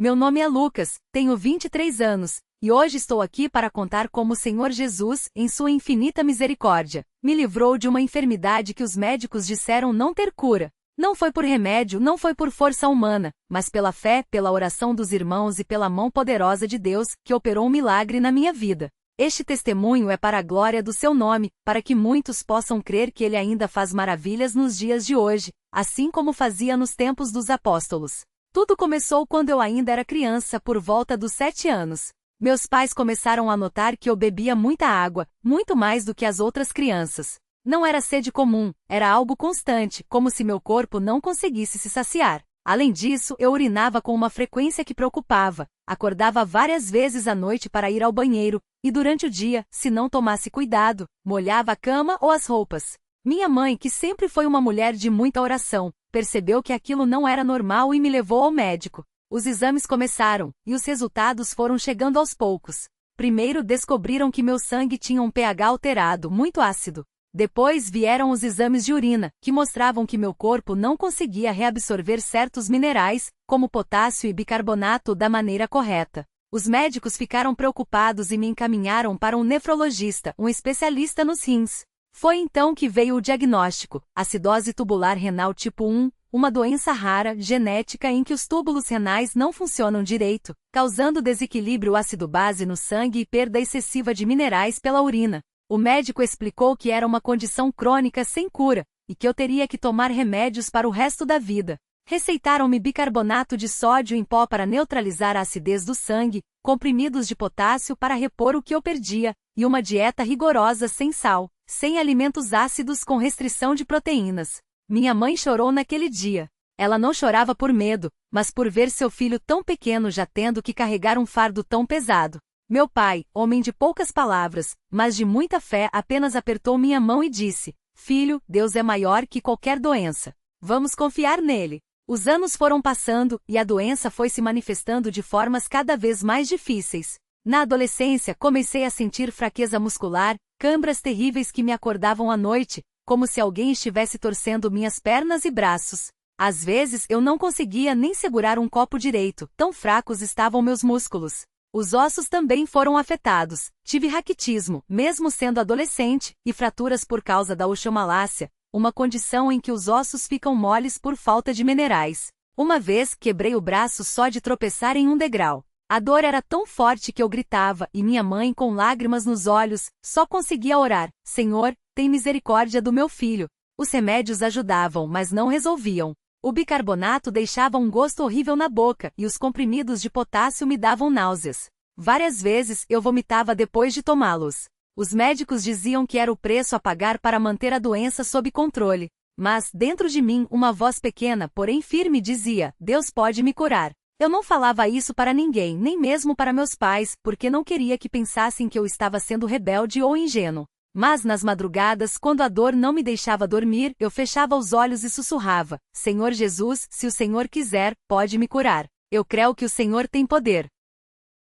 Meu nome é Lucas, tenho 23 anos, e hoje estou aqui para contar como o Senhor Jesus, em sua infinita misericórdia, me livrou de uma enfermidade que os médicos disseram não ter cura. Não foi por remédio, não foi por força humana, mas pela fé, pela oração dos irmãos e pela mão poderosa de Deus, que operou um milagre na minha vida. Este testemunho é para a glória do seu nome, para que muitos possam crer que ele ainda faz maravilhas nos dias de hoje, assim como fazia nos tempos dos apóstolos. Tudo começou quando eu ainda era criança, por volta dos 7 anos. Meus pais começaram a notar que eu bebia muita água, muito mais do que as outras crianças. Não era sede comum, era algo constante, como se meu corpo não conseguisse se saciar. Além disso, eu urinava com uma frequência que preocupava, acordava várias vezes à noite para ir ao banheiro, e durante o dia, se não tomasse cuidado, molhava a cama ou as roupas. Minha mãe, que sempre foi uma mulher de muita oração, percebeu que aquilo não era normal e me levou ao médico. Os exames começaram, e os resultados foram chegando aos poucos. Primeiro descobriram que meu sangue tinha um pH alterado, muito ácido. Depois vieram os exames de urina, que mostravam que meu corpo não conseguia reabsorver certos minerais, como potássio e bicarbonato, da maneira correta. Os médicos ficaram preocupados e me encaminharam para um nefrologista, um especialista nos rins. Foi então que veio o diagnóstico: acidose tubular renal tipo 1, uma doença rara, genética em que os túbulos renais não funcionam direito, causando desequilíbrio ácido-base no sangue e perda excessiva de minerais pela urina. O médico explicou que era uma condição crônica sem cura, e que eu teria que tomar remédios para o resto da vida. Receitaram-me bicarbonato de sódio em pó para neutralizar a acidez do sangue, comprimidos de potássio para repor o que eu perdia, e uma dieta rigorosa sem sal, sem alimentos ácidos com restrição de proteínas. Minha mãe chorou naquele dia. Ela não chorava por medo, mas por ver seu filho tão pequeno já tendo que carregar um fardo tão pesado. Meu pai, homem de poucas palavras, mas de muita fé, apenas apertou minha mão e disse: "Filho, Deus é maior que qualquer doença. Vamos confiar nele." Os anos foram passando, e a doença foi se manifestando de formas cada vez mais difíceis. Na adolescência, comecei a sentir fraqueza muscular, câimbras terríveis que me acordavam à noite, como se alguém estivesse torcendo minhas pernas e braços. Às vezes eu não conseguia nem segurar um copo direito, tão fracos estavam meus músculos. Os ossos também foram afetados. Tive raquitismo, mesmo sendo adolescente, e fraturas por causa da osteomalácia, uma condição em que os ossos ficam moles por falta de minerais. Uma vez, quebrei o braço só de tropeçar em um degrau. A dor era tão forte que eu gritava, e minha mãe, com lágrimas nos olhos, só conseguia orar: "Senhor, tem misericórdia do meu filho." Os remédios ajudavam, mas não resolviam. O bicarbonato deixava um gosto horrível na boca, e os comprimidos de potássio me davam náuseas. Várias vezes eu vomitava depois de tomá-los. Os médicos diziam que era o preço a pagar para manter a doença sob controle. Mas, dentro de mim, uma voz pequena, porém firme, dizia: "Deus pode me curar." Eu não falava isso para ninguém, nem mesmo para meus pais, porque não queria que pensassem que eu estava sendo rebelde ou ingênuo. Mas nas madrugadas, quando a dor não me deixava dormir, eu fechava os olhos e sussurrava: "Senhor Jesus, se o Senhor quiser, pode me curar. Eu creio que o Senhor tem poder."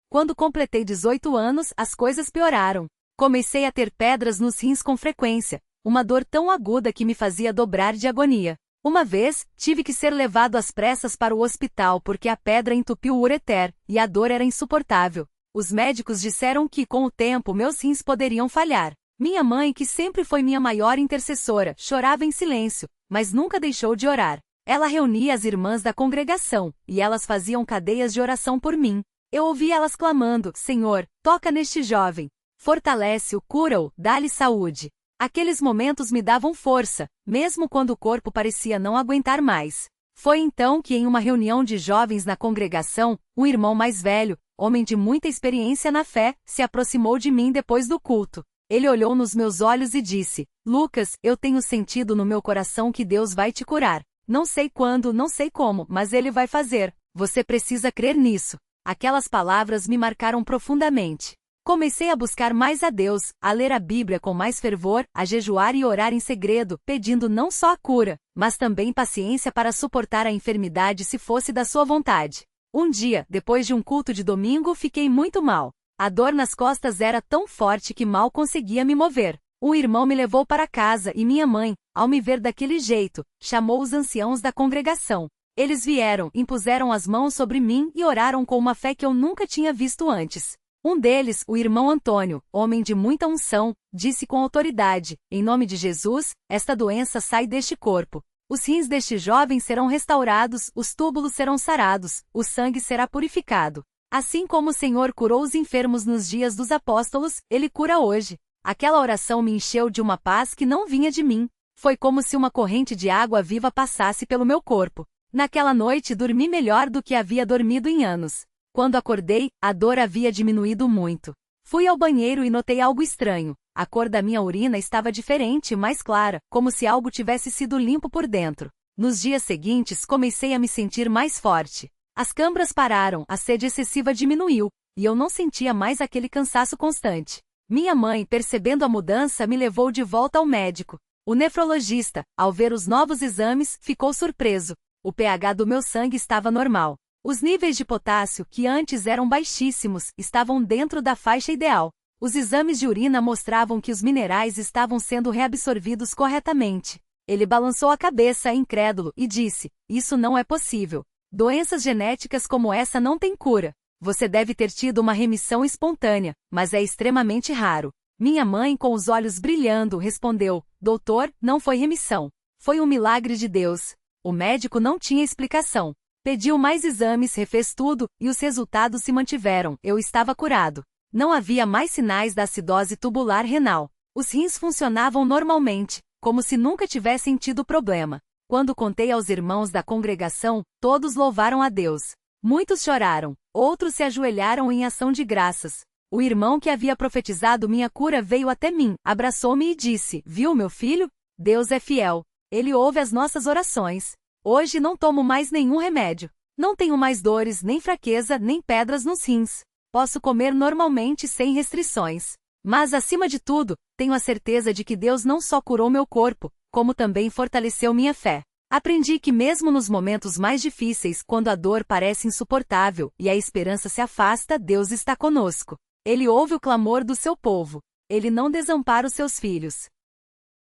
Quando completei 18 anos, as coisas pioraram. Comecei a ter pedras nos rins com frequência, uma dor tão aguda que me fazia dobrar de agonia. Uma vez, tive que ser levado às pressas para o hospital porque a pedra entupiu o ureter, e a dor era insuportável. Os médicos disseram que, com o tempo, meus rins poderiam falhar. Minha mãe, que sempre foi minha maior intercessora, chorava em silêncio, mas nunca deixou de orar. Ela reunia as irmãs da congregação, e elas faziam cadeias de oração por mim. Eu ouvia elas clamando: "Senhor, toca neste jovem. Fortalece-o, cura-o, dá-lhe saúde." Aqueles momentos me davam força, mesmo quando o corpo parecia não aguentar mais. Foi então que, em uma reunião de jovens na congregação, um irmão mais velho, homem de muita experiência na fé, se aproximou de mim depois do culto. Ele olhou nos meus olhos e disse: "Lucas, eu tenho sentido no meu coração que Deus vai te curar. Não sei quando, não sei como, mas Ele vai fazer. Você precisa crer nisso." Aquelas palavras me marcaram profundamente. Comecei a buscar mais a Deus, a ler a Bíblia com mais fervor, a jejuar e orar em segredo, pedindo não só a cura, mas também paciência para suportar a enfermidade se fosse da sua vontade. Um dia, depois de um culto de domingo, fiquei muito mal. A dor nas costas era tão forte que mal conseguia me mover. Um irmão me levou para casa e minha mãe, ao me ver daquele jeito, chamou os anciãos da congregação. Eles vieram, impuseram as mãos sobre mim e oraram com uma fé que eu nunca tinha visto antes. Um deles, o irmão Antônio, homem de muita unção, disse com autoridade: em nome de Jesus, esta doença sai deste corpo. Os rins deste jovem serão restaurados, os túbulos serão sarados, o sangue será purificado. Assim como o Senhor curou os enfermos nos dias dos apóstolos, Ele cura hoje. Aquela oração me encheu de uma paz que não vinha de mim. Foi como se uma corrente de água viva passasse pelo meu corpo. Naquela noite dormi melhor do que havia dormido em anos. Quando acordei, a dor havia diminuído muito. Fui ao banheiro e notei algo estranho. A cor da minha urina estava diferente e mais clara, como se algo tivesse sido limpo por dentro. Nos dias seguintes comecei a me sentir mais forte. As câimbras pararam, a sede excessiva diminuiu, e eu não sentia mais aquele cansaço constante. Minha mãe, percebendo a mudança, me levou de volta ao médico. O nefrologista, ao ver os novos exames, ficou surpreso. O pH do meu sangue estava normal. Os níveis de potássio, que antes eram baixíssimos, estavam dentro da faixa ideal. Os exames de urina mostravam que os minerais estavam sendo reabsorvidos corretamente. Ele balançou a cabeça, incrédulo, e disse: isso não é possível. Doenças genéticas como essa não têm cura. Você deve ter tido uma remissão espontânea, mas é extremamente raro. Minha mãe, com os olhos brilhando, respondeu: doutor, não foi remissão. Foi um milagre de Deus. O médico não tinha explicação. Pediu mais exames, refez tudo, e os resultados se mantiveram. Eu estava curado. Não havia mais sinais da acidose tubular renal. Os rins funcionavam normalmente, como se nunca tivessem tido problema. Quando contei aos irmãos da congregação, todos louvaram a Deus. Muitos choraram, outros se ajoelharam em ação de graças. O irmão que havia profetizado minha cura veio até mim, abraçou-me e disse: viu, meu filho? Deus é fiel. Ele ouve as nossas orações. Hoje não tomo mais nenhum remédio. Não tenho mais dores, nem fraqueza, nem pedras nos rins. Posso comer normalmente sem restrições. Mas, acima de tudo, tenho a certeza de que Deus não só curou meu corpo, como também fortaleceu minha fé. Aprendi que mesmo nos momentos mais difíceis, quando a dor parece insuportável e a esperança se afasta, Deus está conosco. Ele ouve o clamor do seu povo. Ele não desampara os seus filhos.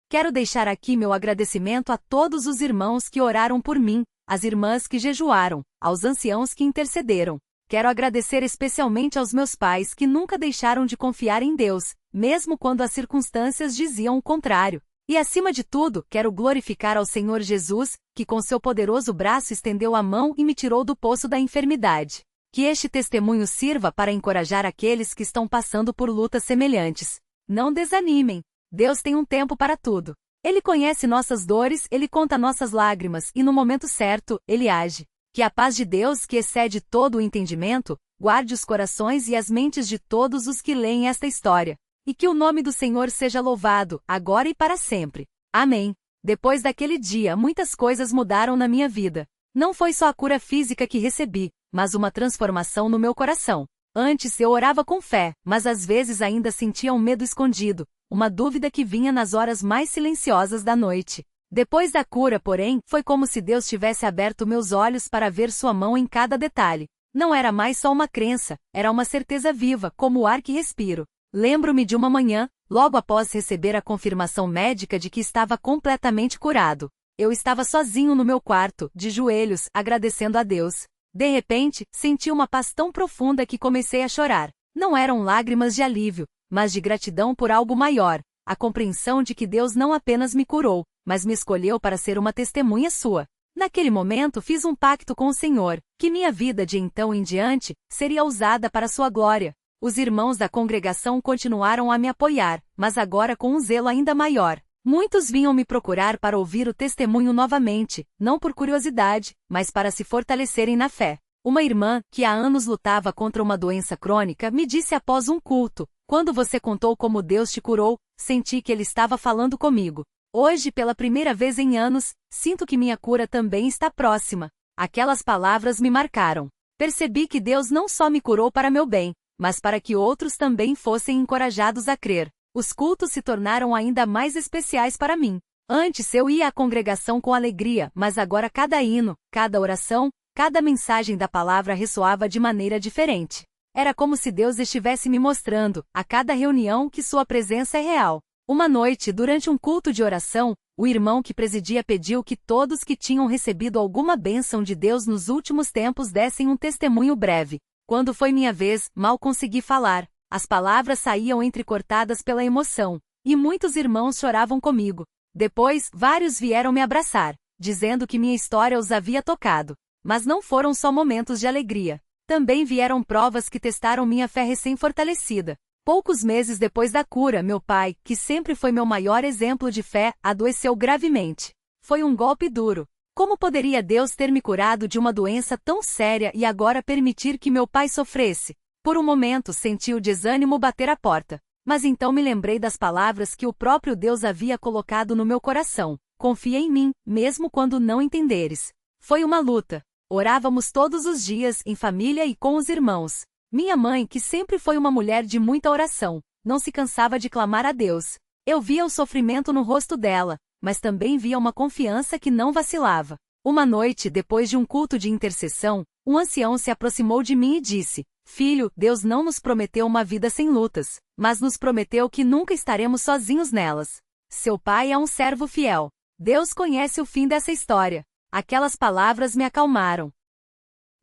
Quero deixar aqui meu agradecimento a todos os irmãos que oraram por mim, às irmãs que jejuaram, aos anciãos que intercederam. Quero agradecer especialmente aos meus pais que nunca deixaram de confiar em Deus, mesmo quando as circunstâncias diziam o contrário. E acima de tudo, quero glorificar ao Senhor Jesus, que com seu poderoso braço estendeu a mão e me tirou do poço da enfermidade. Que este testemunho sirva para encorajar aqueles que estão passando por lutas semelhantes. Não desanimem. Deus tem um tempo para tudo. Ele conhece nossas dores, Ele conta nossas lágrimas e no momento certo, Ele age. Que a paz de Deus, que excede todo o entendimento, guarde os corações e as mentes de todos os que leem esta história. E que o nome do Senhor seja louvado, agora e para sempre. Amém. Depois daquele dia, muitas coisas mudaram na minha vida. Não foi só a cura física que recebi, mas uma transformação no meu coração. Antes eu orava com fé, mas às vezes ainda sentia um medo escondido, uma dúvida que vinha nas horas mais silenciosas da noite. Depois da cura, porém, foi como se Deus tivesse aberto meus olhos para ver sua mão em cada detalhe. Não era mais só uma crença, era uma certeza viva, como o ar que respiro. Lembro-me de uma manhã, logo após receber a confirmação médica de que estava completamente curado. Eu estava sozinho no meu quarto, de joelhos, agradecendo a Deus. De repente, senti uma paz tão profunda que comecei a chorar. Não eram lágrimas de alívio, mas de gratidão por algo maior. A compreensão de que Deus não apenas me curou, mas me escolheu para ser uma testemunha sua. Naquele momento fiz um pacto com o Senhor, que minha vida de então em diante seria usada para sua glória. Os irmãos da congregação continuaram a me apoiar, mas agora com um zelo ainda maior. Muitos vinham me procurar para ouvir o testemunho novamente, não por curiosidade, mas para se fortalecerem na fé. Uma irmã, que há anos lutava contra uma doença crônica, me disse após um culto: quando você contou como Deus te curou, senti que Ele estava falando comigo. Hoje, pela primeira vez em anos, sinto que minha cura também está próxima. Aquelas palavras me marcaram. Percebi que Deus não só me curou para meu bem, mas para que outros também fossem encorajados a crer. Os cultos se tornaram ainda mais especiais para mim. Antes eu ia à congregação com alegria, mas agora cada hino, cada oração, cada mensagem da palavra ressoava de maneira diferente. Era como se Deus estivesse me mostrando, a cada reunião, que sua presença é real. Uma noite, durante um culto de oração, o irmão que presidia pediu que todos que tinham recebido alguma bênção de Deus nos últimos tempos dessem um testemunho breve. Quando foi minha vez, mal consegui falar. As palavras saíam entrecortadas pela emoção, e muitos irmãos choravam comigo. Depois, vários vieram me abraçar, dizendo que minha história os havia tocado. Mas não foram só momentos de alegria. Também vieram provas que testaram minha fé recém-fortalecida. Poucos meses depois da cura, meu pai, que sempre foi meu maior exemplo de fé, adoeceu gravemente. Foi um golpe duro. Como poderia Deus ter me curado de uma doença tão séria e agora permitir que meu pai sofresse? Por um momento senti o desânimo bater à porta. Mas então me lembrei das palavras que o próprio Deus havia colocado no meu coração. Confia em mim, mesmo quando não entenderes. Foi uma luta. Orávamos todos os dias, em família e com os irmãos. Minha mãe, que sempre foi uma mulher de muita oração, não se cansava de clamar a Deus. Eu via o sofrimento no rosto dela, mas também via uma confiança que não vacilava. Uma noite, depois de um culto de intercessão, um ancião se aproximou de mim e disse: Filho, Deus não nos prometeu uma vida sem lutas, mas nos prometeu que nunca estaremos sozinhos nelas. Seu pai é um servo fiel. Deus conhece o fim dessa história. Aquelas palavras me acalmaram.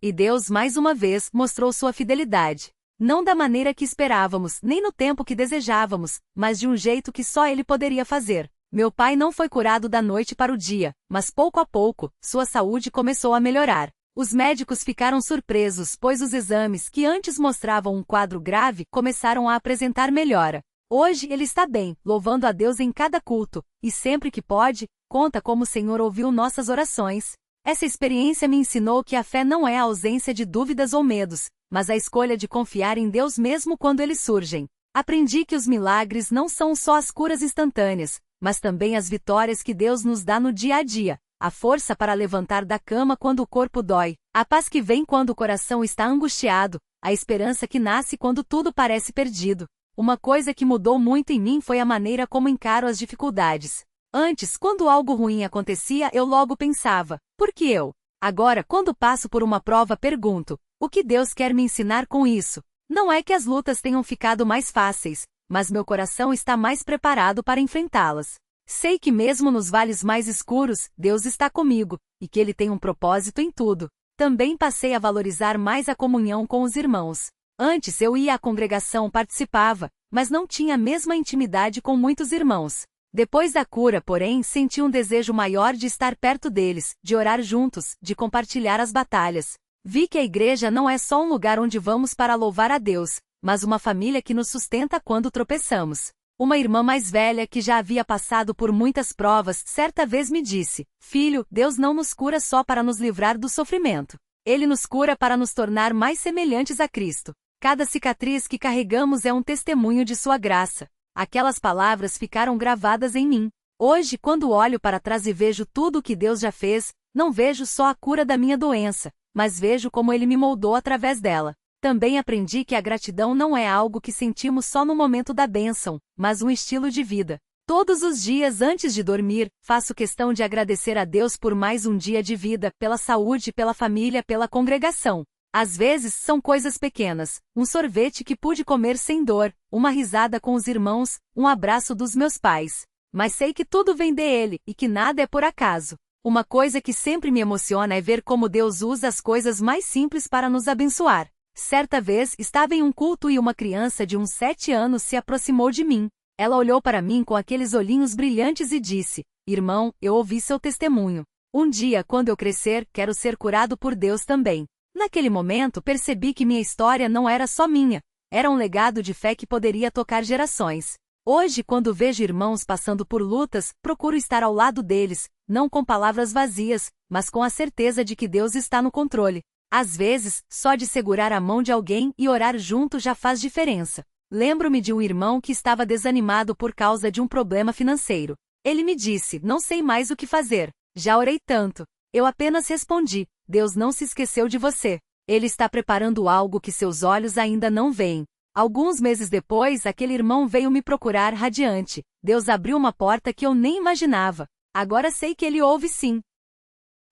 E Deus mais uma vez mostrou sua fidelidade. Não da maneira que esperávamos, nem no tempo que desejávamos, mas de um jeito que só Ele poderia fazer. Meu pai não foi curado da noite para o dia, mas pouco a pouco, sua saúde começou a melhorar. Os médicos ficaram surpresos, pois os exames, que antes mostravam um quadro grave, começaram a apresentar melhora. Hoje ele está bem, louvando a Deus em cada culto, e sempre que pode, conta como o Senhor ouviu nossas orações. Essa experiência me ensinou que a fé não é a ausência de dúvidas ou medos, mas a escolha de confiar em Deus mesmo quando eles surgem. Aprendi que os milagres não são só as curas instantâneas, mas também as vitórias que Deus nos dá no dia a dia, a força para levantar da cama quando o corpo dói, a paz que vem quando o coração está angustiado, a esperança que nasce quando tudo parece perdido. Uma coisa que mudou muito em mim foi a maneira como encaro as dificuldades. Antes, quando algo ruim acontecia, eu logo pensava: por que eu? Agora, quando passo por uma prova, pergunto: o que Deus quer me ensinar com isso? Não é que as lutas tenham ficado mais fáceis, mas meu coração está mais preparado para enfrentá-las. Sei que mesmo nos vales mais escuros, Deus está comigo, e que Ele tem um propósito em tudo. Também passei a valorizar mais a comunhão com os irmãos. Antes eu ia à congregação, participava, mas não tinha a mesma intimidade com muitos irmãos. Depois da cura, porém, senti um desejo maior de estar perto deles, de orar juntos, de compartilhar as batalhas. Vi que a igreja não é só um lugar onde vamos para louvar a Deus, mas uma família que nos sustenta quando tropeçamos. Uma irmã mais velha, que já havia passado por muitas provas, certa vez me disse: Filho, Deus não nos cura só para nos livrar do sofrimento. Ele nos cura para nos tornar mais semelhantes a Cristo. Cada cicatriz que carregamos é um testemunho de sua graça. Aquelas palavras ficaram gravadas em mim. Hoje, quando olho para trás e vejo tudo o que Deus já fez, não vejo só a cura da minha doença, mas vejo como Ele me moldou através dela. Também aprendi que a gratidão não é algo que sentimos só no momento da bênção, mas um estilo de vida. Todos os dias antes de dormir, faço questão de agradecer a Deus por mais um dia de vida, pela saúde, pela família, pela congregação. Às vezes, são coisas pequenas, um sorvete que pude comer sem dor, uma risada com os irmãos, um abraço dos meus pais. Mas sei que tudo vem dele, e que nada é por acaso. Uma coisa que sempre me emociona é ver como Deus usa as coisas mais simples para nos abençoar. Certa vez, estava em um culto e uma criança de uns 7 anos se aproximou de mim. Ela olhou para mim com aqueles olhinhos brilhantes e disse: Irmão, eu ouvi seu testemunho. Um dia, quando eu crescer, quero ser curado por Deus também. Naquele momento, percebi que minha história não era só minha, era um legado de fé que poderia tocar gerações. Hoje, quando vejo irmãos passando por lutas, procuro estar ao lado deles, não com palavras vazias, mas com a certeza de que Deus está no controle. Às vezes, só de segurar a mão de alguém e orar junto já faz diferença. Lembro-me de um irmão que estava desanimado por causa de um problema financeiro. Ele me disse: Não sei mais o que fazer. Já orei tanto. Eu apenas respondi: Deus não se esqueceu de você. Ele está preparando algo que seus olhos ainda não veem. Alguns meses depois, aquele irmão veio me procurar radiante. Deus abriu uma porta que eu nem imaginava. Agora sei que Ele ouve sim.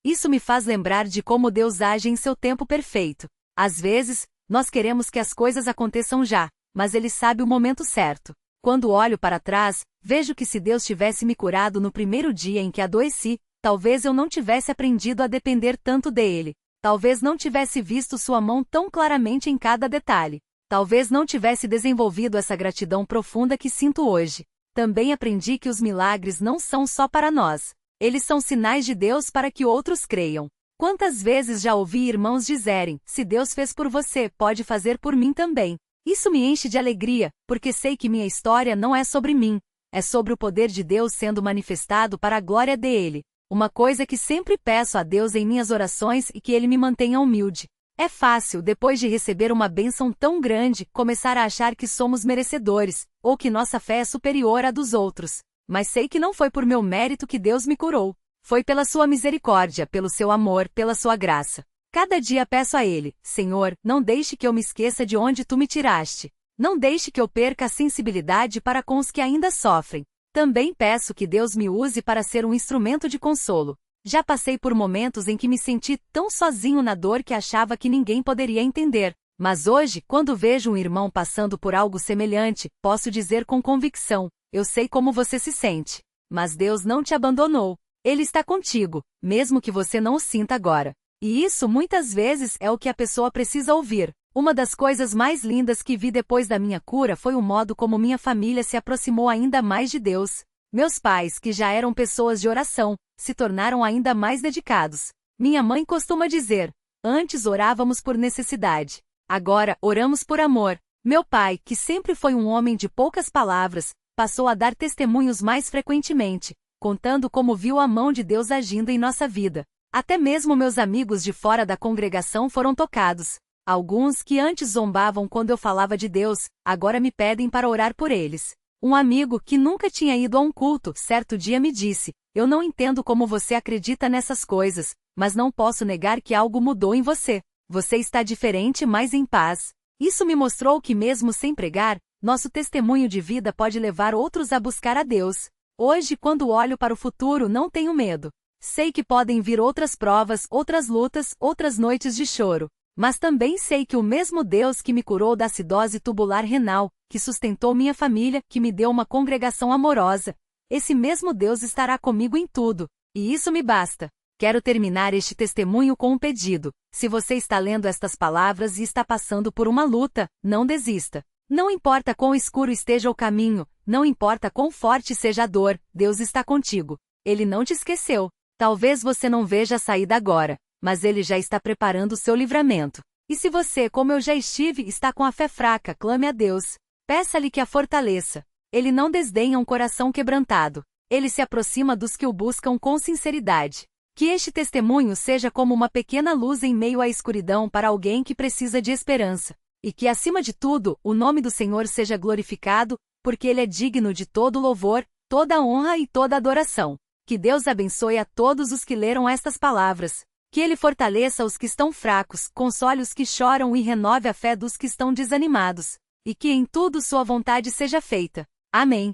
Isso me faz lembrar de como Deus age em seu tempo perfeito. Às vezes, nós queremos que as coisas aconteçam já, mas Ele sabe o momento certo. Quando olho para trás, vejo que se Deus tivesse me curado no primeiro dia em que adoeci, talvez eu não tivesse aprendido a depender tanto dele. Talvez não tivesse visto sua mão tão claramente em cada detalhe. Talvez não tivesse desenvolvido essa gratidão profunda que sinto hoje. Também aprendi que os milagres não são só para nós. Eles são sinais de Deus para que outros creiam. Quantas vezes já ouvi irmãos dizerem: se Deus fez por você, pode fazer por mim também. Isso me enche de alegria, porque sei que minha história não é sobre mim. É sobre o poder de Deus sendo manifestado para a glória dele. Uma coisa que sempre peço a Deus em minhas orações e que Ele me mantenha humilde. É fácil, depois de receber uma bênção tão grande, começar a achar que somos merecedores, ou que nossa fé é superior à dos outros. Mas sei que não foi por meu mérito que Deus me curou. Foi pela sua misericórdia, pelo seu amor, pela sua graça. Cada dia peço a Ele: Senhor, não deixe que eu me esqueça de onde Tu me tiraste. Não deixe que eu perca a sensibilidade para com os que ainda sofrem. Também peço que Deus me use para ser um instrumento de consolo. Já passei por momentos em que me senti tão sozinho na dor que achava que ninguém poderia entender. Mas hoje, quando vejo um irmão passando por algo semelhante, posso dizer com convicção: eu sei como você se sente. Mas Deus não te abandonou. Ele está contigo, mesmo que você não o sinta agora. E isso muitas vezes é o que a pessoa precisa ouvir. Uma das coisas mais lindas que vi depois da minha cura foi o modo como minha família se aproximou ainda mais de Deus. Meus pais, que já eram pessoas de oração, se tornaram ainda mais dedicados. Minha mãe costuma dizer: antes orávamos por necessidade. Agora, oramos por amor. Meu pai, que sempre foi um homem de poucas palavras, passou a dar testemunhos mais frequentemente, contando como viu a mão de Deus agindo em nossa vida. Até mesmo meus amigos de fora da congregação foram tocados. Alguns que antes zombavam quando eu falava de Deus, agora me pedem para orar por eles. Um amigo que nunca tinha ido a um culto, certo dia me disse: eu não entendo como você acredita nessas coisas, mas não posso negar que algo mudou em você. Você está diferente, mas em paz. Isso me mostrou que mesmo sem pregar, nosso testemunho de vida pode levar outros a buscar a Deus. Hoje, quando olho para o futuro, não tenho medo. Sei que podem vir outras provas, outras lutas, outras noites de choro. Mas também sei que o mesmo Deus que me curou da acidose tubular renal, que sustentou minha família, que me deu uma congregação amorosa, esse mesmo Deus estará comigo em tudo. E isso me basta. Quero terminar este testemunho com um pedido. Se você está lendo estas palavras e está passando por uma luta, não desista. Não importa quão escuro esteja o caminho, não importa quão forte seja a dor, Deus está contigo. Ele não te esqueceu. Talvez você não veja a saída agora, mas Ele já está preparando o seu livramento. E se você, como eu já estive, está com a fé fraca, clame a Deus. Peça-lhe que a fortaleça. Ele não desdenha um coração quebrantado. Ele se aproxima dos que o buscam com sinceridade. Que este testemunho seja como uma pequena luz em meio à escuridão para alguém que precisa de esperança. E que, acima de tudo, o nome do Senhor seja glorificado, porque Ele é digno de todo louvor, toda honra e toda adoração. Que Deus abençoe a todos os que leram estas palavras. Que Ele fortaleça os que estão fracos, console os que choram e renove a fé dos que estão desanimados. E que em tudo sua vontade seja feita. Amém.